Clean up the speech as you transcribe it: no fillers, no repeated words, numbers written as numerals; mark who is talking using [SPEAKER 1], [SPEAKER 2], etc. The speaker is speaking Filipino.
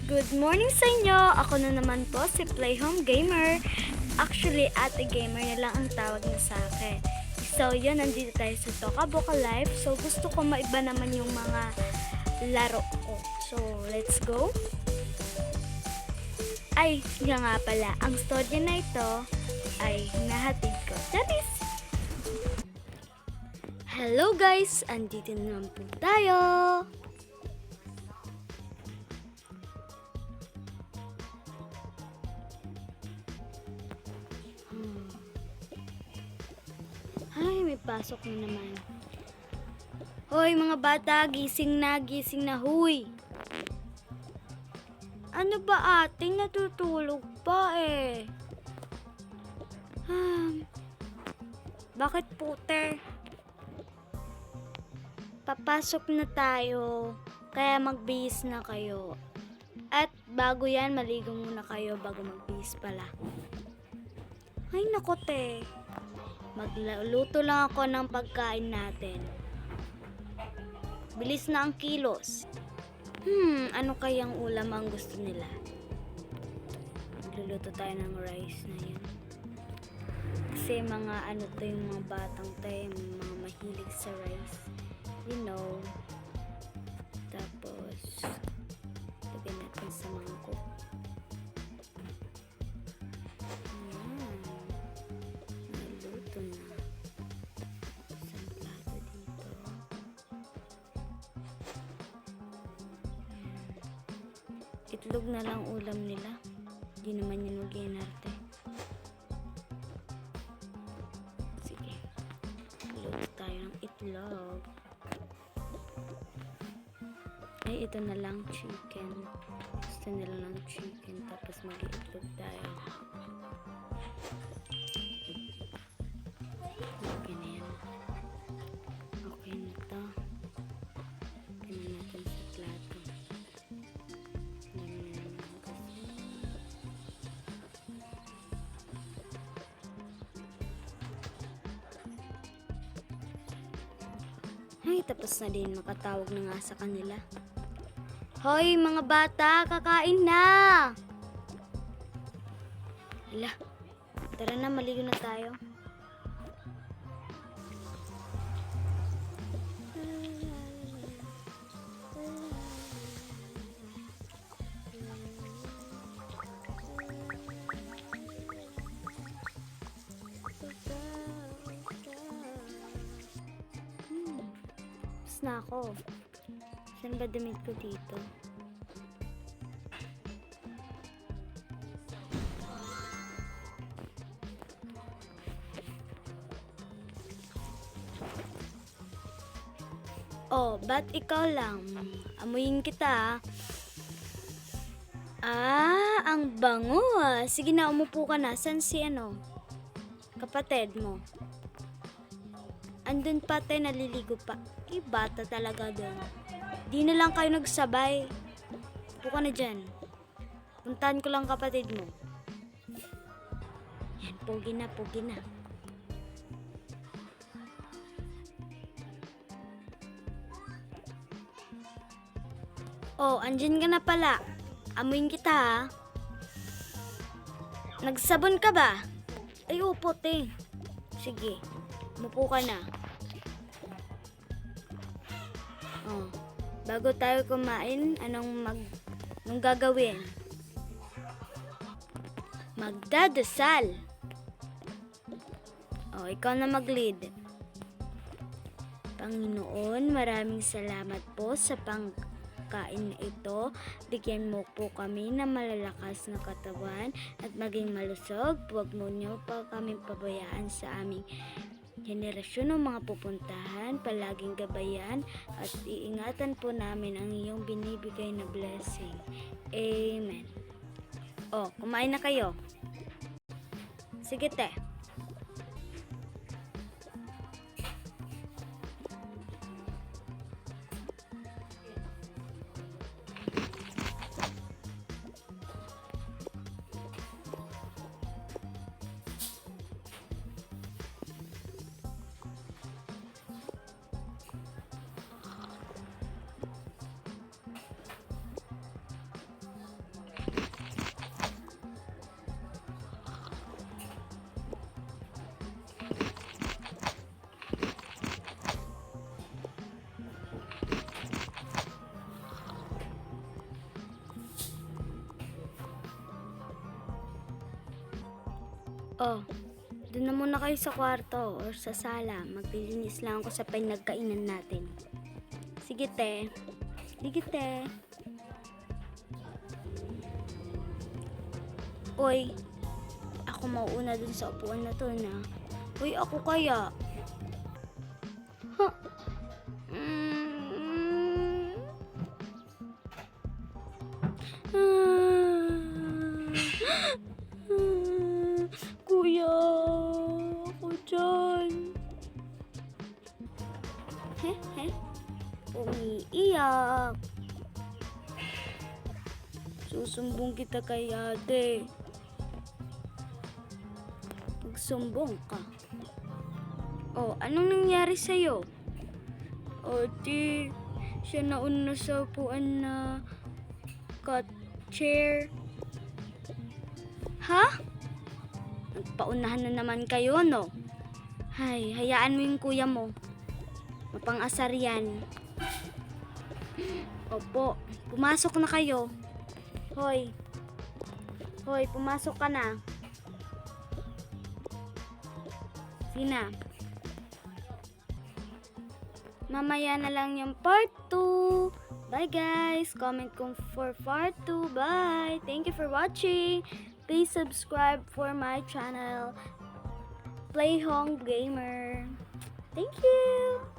[SPEAKER 1] Good morning sa inyo! Ako na naman po si Playhome Gamer. Actually, Ate Gamer na lang ang tawag niya sa akin. So, yun, nandito tayo sa Toka Boka Live. So, gusto ko maiba naman yung mga laro ko. So, let's go! Ay, yun nga pala. Ang story na ito ay nahatid ko. Charis! Hello guys! Andito naman po tayo! Ay, may pasok na naman. Hoy, mga bata, gising na, huy. Ano ba ate? Natutulog pa eh. Bakit pute? Papasok na tayo, kaya magbihis na kayo. At bago yan, maligo muna kayo bago magbihis pala. Ay, nako te. Magluto lang ako ng pagkain natin. Bilis na ang kilos. Ano kayang ulam ang gusto nila? Magluluto tayo ng rice na yun. Kasi mga ano to yung mga batang tayo, mga mahilig sa rice. You know. Tapos, lagyan natin sa mangkok. Naluto na. Isang plato dito. Itlog na lang ulam nila. Hindi naman yun mag-inarte. Sige. Luto tayo ng itlog. Ay, ito na lang chicken. Gusto nila ng chicken. Tapos mag-itlog tayo. Okay na yan. Okay na to. Tingnan natin sa plato. Ay, tapos na din. Makatawag na nga sa kanila. Hoy, mga bata, kakain na! Hala, tara na, maligo na tayo. Tapos na ako. Saan ba damit ko dito? Oh, ba't ikaw lang? Amuyin kita. Ang bango ah. Sige na, umupo ka na. San si kapatid mo? Andun pa tayo, naliligo pa. Bata talaga doon. Di na lang kayo nagsabay. Upo ka na dyan. Puntahan ko lang kapatid mo. Yan, pogi na, pogi na. Oh, andyan ka na pala. Amuin kita ha. Nagsabon ka ba? Ay, upo te. Sige, umupo ka na. Oh, bago tayo kumain, anong gagawin? Magdadasal. Oh, ikaw na mag-lead. Panginoon, maraming salamat po sa pangkain na ito. Bigyan mo po kami ng malalakas na katawan at maging malusog. Huwag mo niyo pa kami pabayaan sa aming henerasyon ng mga pupuntahan. Palaging gabayan at iingatan po namin ang iyong binibigay na blessing. Amen. Oh, kumain na kayo. Sige te. Oh, doon na muna kayo sa kwarto or sa sala. Maglilinis lang ako sa pinagkainan natin. Sige, te. Sige, te. Uy, ako mauuna dun sa upuan na to na. Uy, ako kaya. Huh. Kuya, ako dyan. He? Umiiyak. Susumbong kita kay ate. Magsumbong ka. Oh, anong nangyari sa'yo? Ate, siya nauna sa upuan na chair. Ha? Nagpaunahan na naman kayo, no? Hay, hayaan mo yung kuya mo. Mapang-asar yan. Opo, pumasok na kayo. Hoy, pumasok ka na. Sina? Mamaya na lang yung part 2. Bye guys! Comment kung for part 2. Bye! Thank you for watching. Please subscribe for my channel, Play Home Gamer. Thank you!